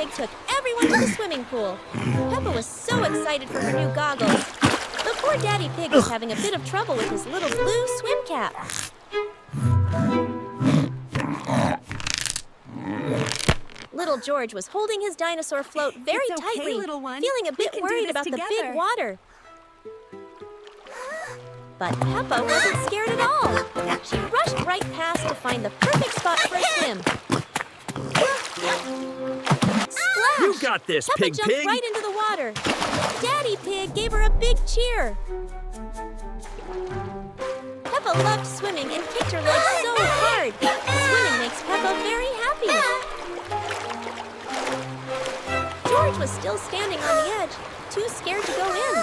Pig took everyone to the swimming pool. Peppa was so excited for her new goggles. But poor Daddy Pig was having a bit of trouble with his little blue swim cap. Little George was holding his dinosaur float very tightly, feeling a bit worried about the big water. But Peppa wasn't scared at all. She rushed right past to find the perfect spot for a swim. Splash! You got this, Peppa Pig jumped Pig! right into the water. Daddy Pig gave her a big cheer. Peppa loved swimming and kicked her legs so hard. Swimming makes Peppa very happy. George was still standing on the edge, too scared to go in.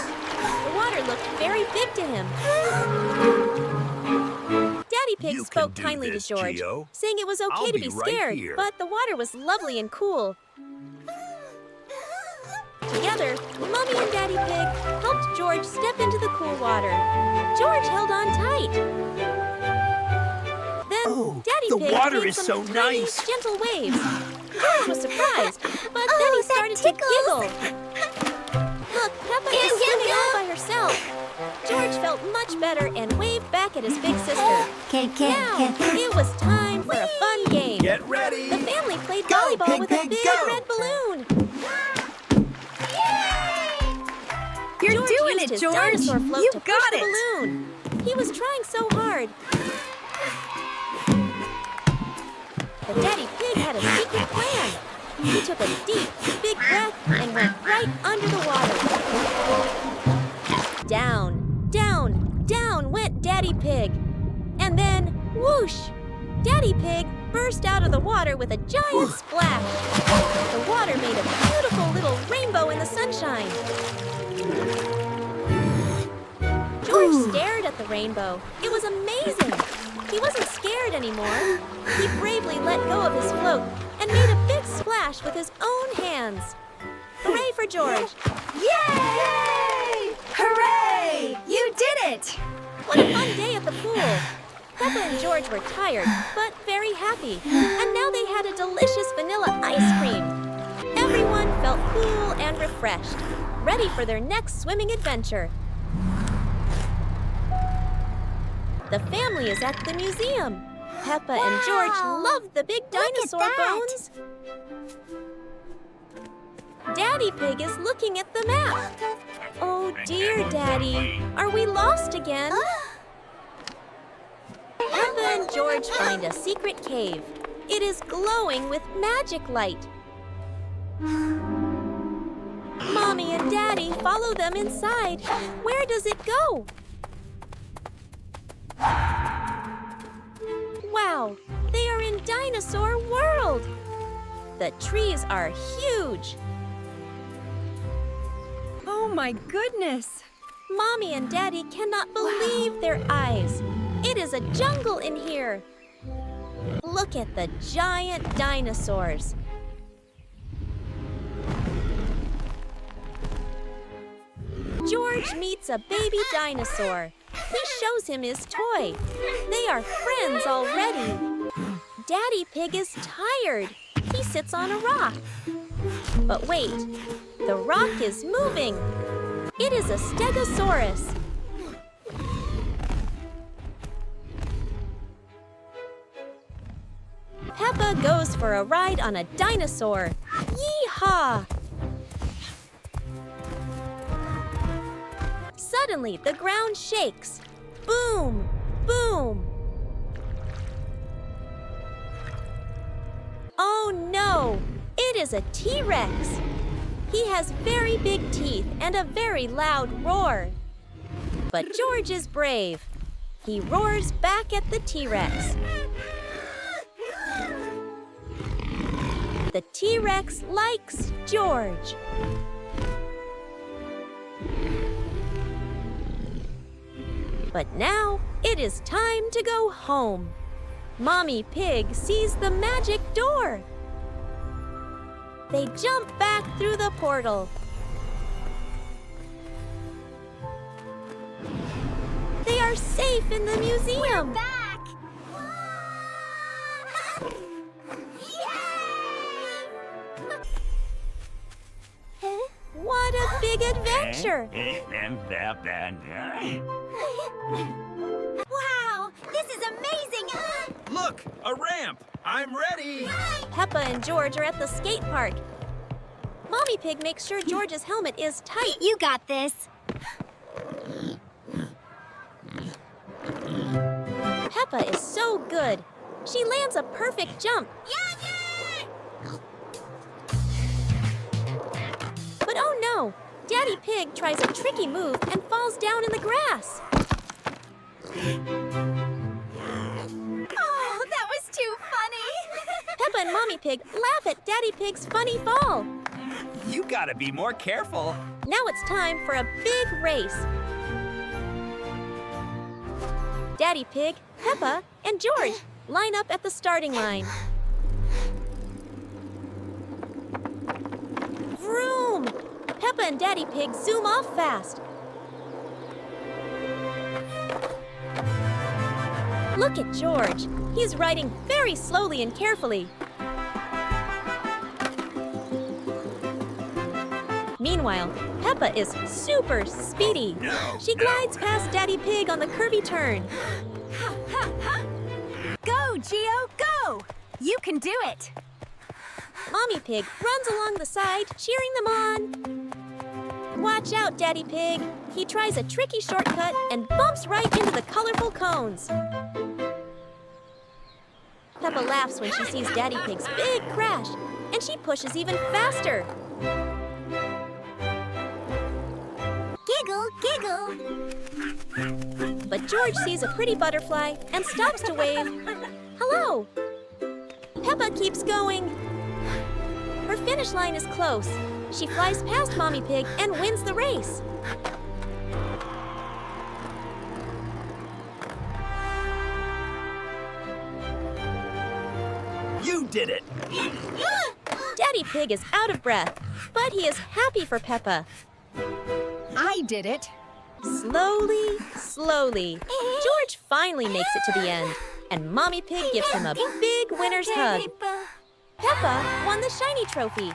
The water looked very big to him. Daddy Pig spoke kindly to George, Gio. saying it was okay to be scared, but the water was lovely and cool. Together, Mommy and Daddy Pig helped George step into the cool water. George held on tight. Then Daddy Pig made some nice, gentle waves. George was surprised, but then he started to giggle. Look, Peppa is swimming all by herself. George felt much better and waved back at his big sister. Now, it was time for a fun game. Get ready! The family played volleyball with a big red balloon. You're doing it, his George! Dinosaur float You to push got the it! balloon. He was trying so hard. But Daddy Pig had a secret plan. He took a deep, big breath and went right under the water. Down, down, down went Daddy Pig. And then, whoosh! Daddy Pig burst out of the water with a giant splash. The water made a beautiful little rainbow in the sunshine. George stared at the rainbow. It was amazing. He wasn't scared anymore. He bravely let go of his float and made a big splash with his own hands. Hooray for George! Yay! Hooray! You did it! What a fun day at the pool. Peppa and George were tired, but very happy. And now they had a delicious vanilla ice cream. Everyone felt cool and refreshed, ready for their next swimming adventure. The family is at the museum. Peppa and George love the big dinosaur bones. Daddy Pig is looking at the map. Oh dear, Daddy. Are we lost again? Peppa and George find a secret cave. It is glowing with magic light. Mommy and Daddy follow them inside. Where does it go? Wow, they are in Dinosaur World. The trees are huge. Oh my goodness! Mommy and Daddy cannot believe their eyes. It is a jungle in here. Look at the giant dinosaurs. George meets a baby dinosaur. He shows him his toy. They are friends already. Daddy Pig is tired. He sits on a rock. But wait, the rock is moving. It is a stegosaurus. Peppa goes for a ride on a dinosaur. Yee-haw! Suddenly, the ground shakes. Boom! Boom! Oh no! It is a T-Rex! He has very big teeth and a very loud roar. But George is brave. He roars back at the T-Rex. The T-Rex likes George. But now it is time to go home. Mommy Pig sees the magic door. They jump back through the portal. They are safe in the museum. We're back! big adventure. Wow, this is amazing! Look, a ramp. I'm ready. Peppa and George are at the skate park. Mommy Pig makes sure George's helmet is tight. You got this. Peppa is so good. She lands a perfect jump. But oh no! Daddy Pig tries a tricky move and falls down in the grass. Oh, that was too funny. Peppa and Mommy Pig laugh at Daddy Pig's funny fall. You gotta be more careful. Now it's time for a big race. Daddy Pig, Peppa, and George line up at the starting line. Vroom! Peppa and Daddy Pig zoom off fast. Look at George. He's riding very slowly and carefully. Meanwhile, Peppa is super speedy. She glides past Daddy Pig on the curvy turn. Go, Geo, go! You can do it. Mommy Pig runs along the side, cheering them on. Watch out, Daddy Pig. He tries a tricky shortcut and bumps right into the colorful cones. Peppa laughs when she sees Daddy Pig's big crash, and she pushes even faster. Giggle, giggle. But George sees a pretty butterfly and stops to wave. Hello! Peppa keeps going. Her finish line is close. She flies past Mommy Pig and wins the race. You did it. Daddy Pig is out of breath, but he is happy for Peppa. I did it. Slowly, slowly, George finally makes it to the end, and Mommy Pig gives him a big winner's hug. Peppa won the shiny trophy.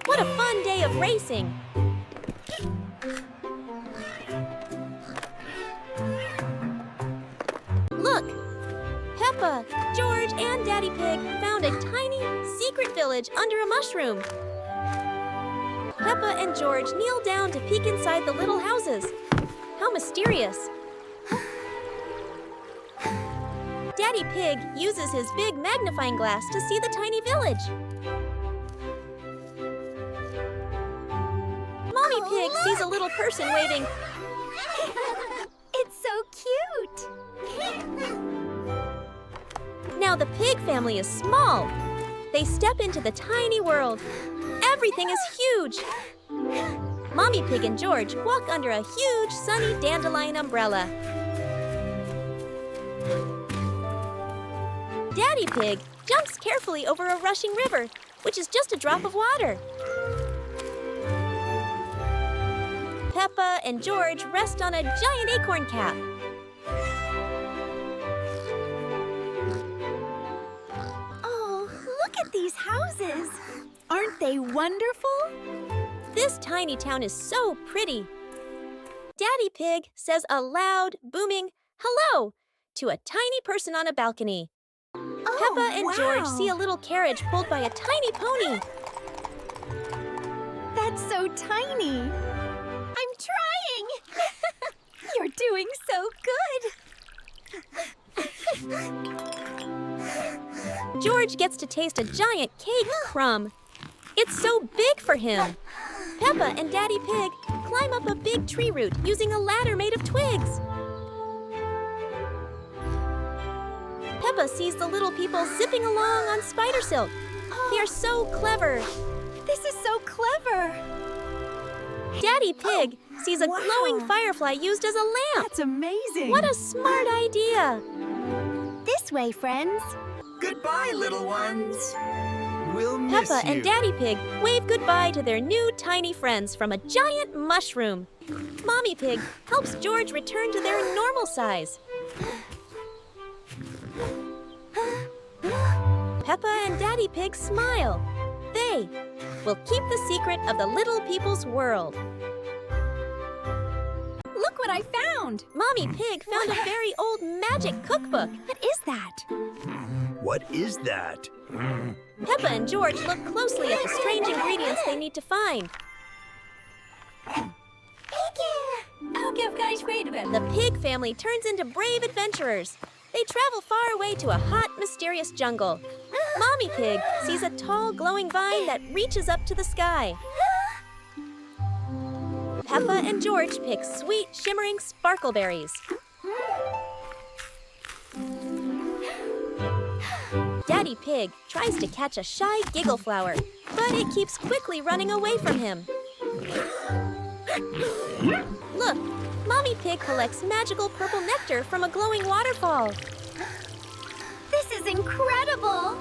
What a fun day of racing! Look! Peppa, George, and Daddy Pig found a tiny, secret village under a mushroom. Peppa and George kneel down to peek inside the little houses. How mysterious! Daddy Pig uses his big magnifying glass to see the tiny village. Mommy Pig sees a little person waving. It's so cute. Now the pig family is small. They step into the tiny world. Everything is huge. Mommy Pig and George walk under a huge sunny dandelion umbrella. Daddy Pig jumps carefully over a rushing river, which is just a drop of water. Peppa and George rest on a giant acorn cap. Oh, look at these houses. Aren't they wonderful? This tiny town is so pretty. Daddy Pig says a loud, booming hello to a tiny person on a balcony. Peppa and George see a little carriage pulled by a tiny pony. That's so tiny. I'm trying. You're doing so good. George gets to taste a giant cake crumb. It's so big for him. Peppa and Daddy Pig climb up a big tree root using a ladder made of twigs. Peppa sees the little people zipping along on spider silk. They are so clever. This is so clever. Daddy Pig sees a glowing firefly used as a lamp. That's amazing. What a smart idea. This way, friends. Goodbye, little ones. We'll miss Peppa you. and Daddy Pig wave goodbye to their new tiny friends from a giant mushroom. Mommy Pig helps George return to their normal size. Peppa and Daddy Pig smile. They will keep the secret of the little people's world. Look what I found! Mommy Pig found a very old magic cookbook. What is that? What is that? Peppa and George look closely at the strange ingredients they need to find. Okay, guys, wait a minute. The pig family turns into brave adventurers. They travel far away to a hot, mysterious jungle. Mommy Pig sees a tall, glowing vine that reaches up to the sky. Peppa and George pick sweet, shimmering sparkleberries. Daddy Pig tries to catch a shy giggle flower, but it keeps quickly running away from him. Look, Mommy Pig collects magical purple nectar from a glowing waterfall. This is incredible!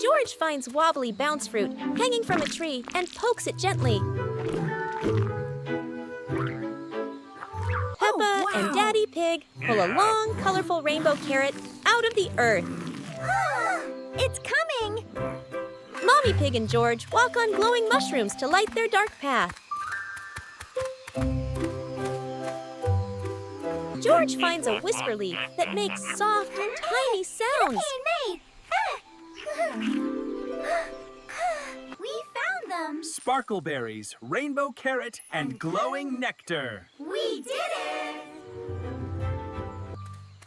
George finds wobbly bounce fruit hanging from a tree and pokes it gently. Peppa and Daddy Pig pull a long, colorful rainbow carrot out of the earth. It's coming! Mommy Pig and George walk on glowing mushrooms to light their dark path. George finds a whisper leaf that makes soft and tiny sounds. We found them! Sparkleberries, rainbow carrot, and glowing nectar. We did it!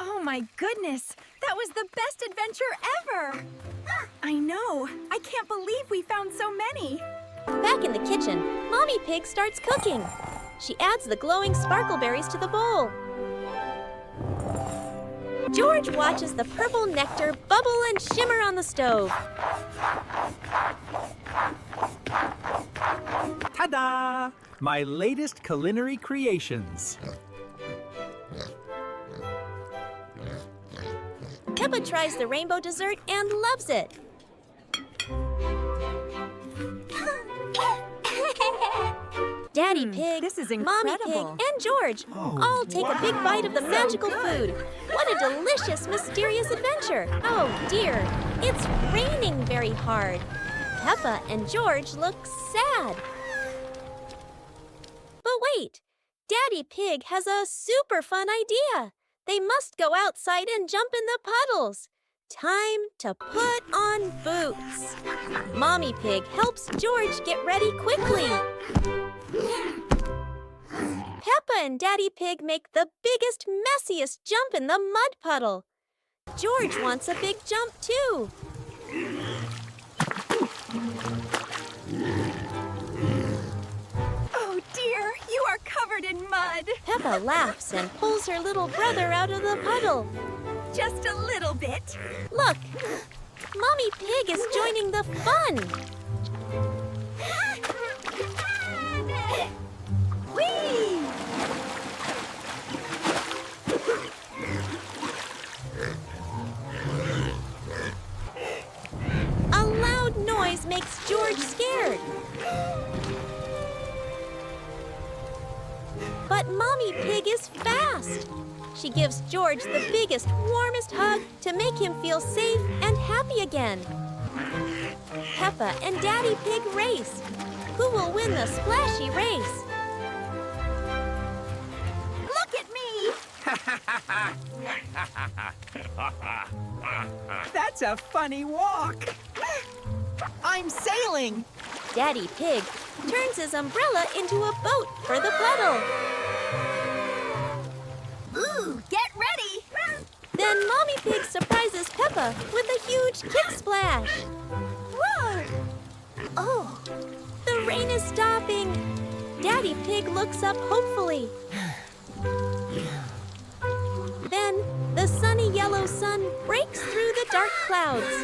Oh my goodness! That was the best adventure ever! I know! I can't believe we found so many! Back in the kitchen, Mommy Pig starts cooking. She adds the glowing sparkleberries to the bowl. George watches the purple nectar bubble and shimmer on the stove. Ta-da! My latest culinary creations. Peppa tries the rainbow dessert and loves it. Daddy Pig, this is Mommy Pig, incredible. and George all take a big bite of the magical food. What a delicious, mysterious adventure. Oh dear, it's raining very hard. Peppa and George look sad. But wait, Daddy Pig has a super fun idea. They must go outside and jump in the puddles. Time to put on boots. Mommy Pig helps George get ready quickly. Peppa and Daddy Pig make the biggest, messiest jump in the mud puddle. George wants a big jump too. Oh dear, you are covered in mud! Peppa laughs and pulls her little brother out of the puddle. Just a little bit. Look, Mommy Pig is joining the fun. Whee! A loud noise makes George scared. But Mommy Pig is fast. She gives George the biggest, warmest hug to make him feel safe and happy again. Peppa and Daddy Pig race. Who will win the splashy race? Look at me! That's a funny walk. I'm sailing. Daddy Pig turns his umbrella into a boat for the puddle. Ooh, get ready! Then Mommy Pig surprises Peppa with a huge kick splash. Whoa! Oh, the rain is stopping. Daddy Pig looks up hopefully. Then the sunny yellow sun breaks through the dark clouds.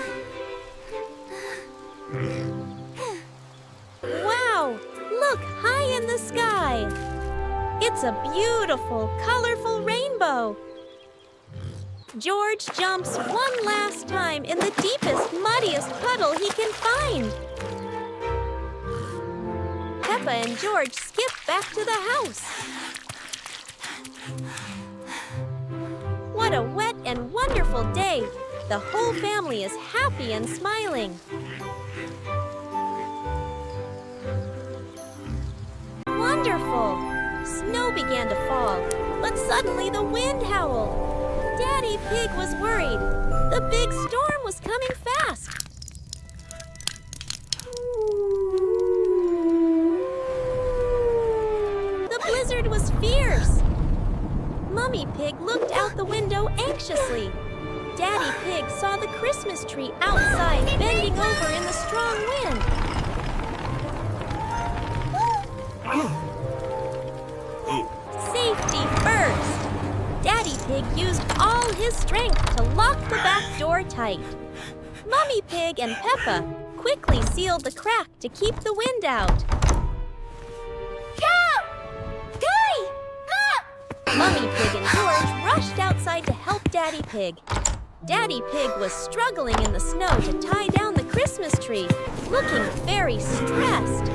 Wow, look high in the sky. It's a beautiful, colorful rainbow. George jumps one last time in the deepest, muddiest puddle he can find. Peppa and George skip back to the house. What a wet and wonderful day. The whole family is happy and smiling. Wonderful! Snow began to fall, but suddenly the wind howled. Daddy Pig was worried. The big storm was coming fast. The blizzard was fierce. Mummy Pig looked out the window anxiously. Daddy Pig saw the Christmas tree outside bending over in the strong wind. Safety first! Daddy Pig used all his strength to lock the back door tight. Mummy Pig and Peppa quickly sealed the crack to keep the wind out. Mummy Pig and George rushed outside to help Daddy Pig. Daddy Pig was struggling in the snow to tie down the Christmas tree, looking very stressed.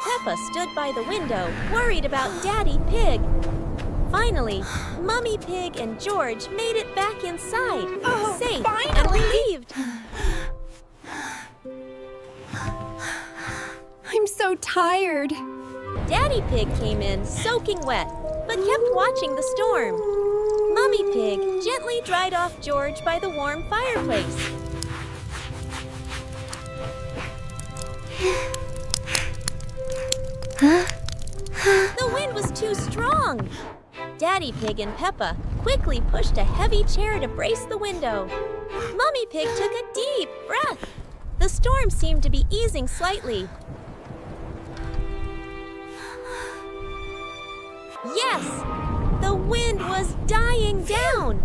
Peppa stood by the window, worried about Daddy Pig. Finally, Mummy Pig and George made it back inside, safe and relieved. I'm so tired. Daddy Pig came in soaking wet, but kept watching the storm. Mummy Pig gently dried off George by the warm fireplace. The wind was too strong. Daddy Pig and Peppa quickly pushed a heavy chair to brace the window. Mummy Pig took a deep breath. The storm seemed to be easing slightly. Yes! The wind was dying down!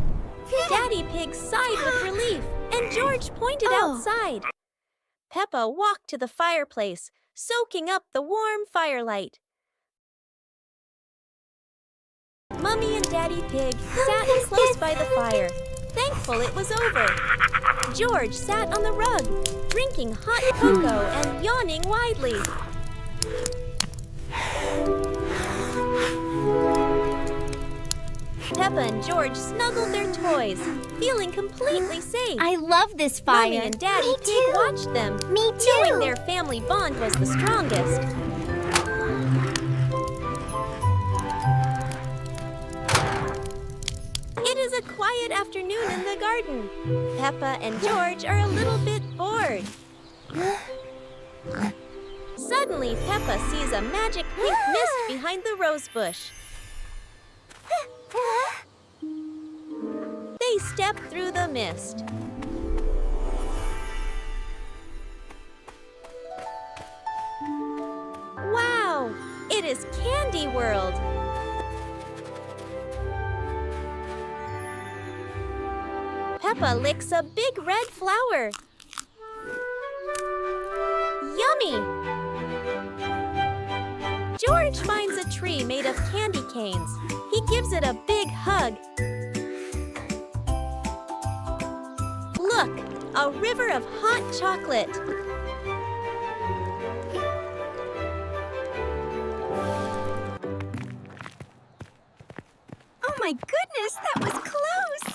Daddy Pig sighed with relief, and George pointed outside. Peppa walked to the fireplace, soaking up the warm firelight. Mummy and Daddy Pig sat close by the fire, thankful it was over. George sat on the rug, drinking hot cocoa and yawning widely. Peppa and George snuggled their toys, feeling completely safe. I love this fire. Mommy and Daddy Pig watched them, Me too. knowing their family bond was the strongest. It is a quiet afternoon in the garden. Peppa and George are a little bit bored. Suddenly, Peppa sees a magic pink mist behind the rose bush. They step through the mist. Wow! It is Candy World! Peppa licks a big red flower. Yummy! George finds a tree made of candy canes. He gives it a big hug. Look, a river of hot chocolate. Oh my goodness, that was close!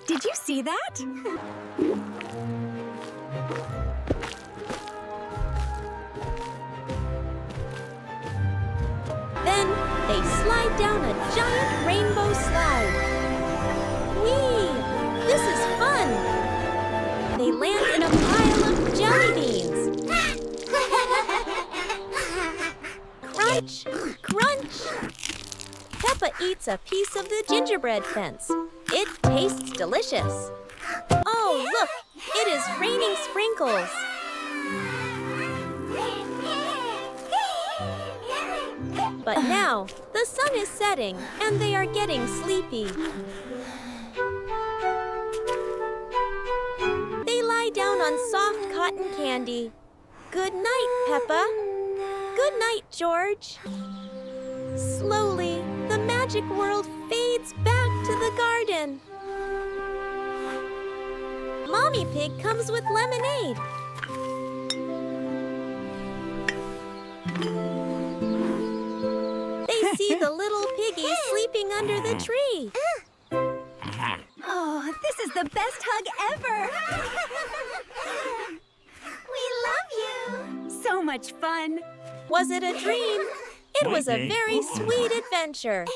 Did you see that? Then they slide down a giant rainbow slide. Whee! This is fun! They land in a pile of jelly beans. Crunch! Crunch! Peppa eats a piece of the gingerbread fence. It tastes delicious. Oh, look! It is raining sprinkles. But now, the sun is setting and they are getting sleepy. They lie down on soft cotton candy. Good night, Peppa. Good night, George. Slowly, the magic world fades back to the garden. Mommy Pig comes with lemonade. They see the little piggies sleeping under the tree. Oh, this is the best hug ever! We love you! So much fun! Was it a dream? It was a very sweet adventure.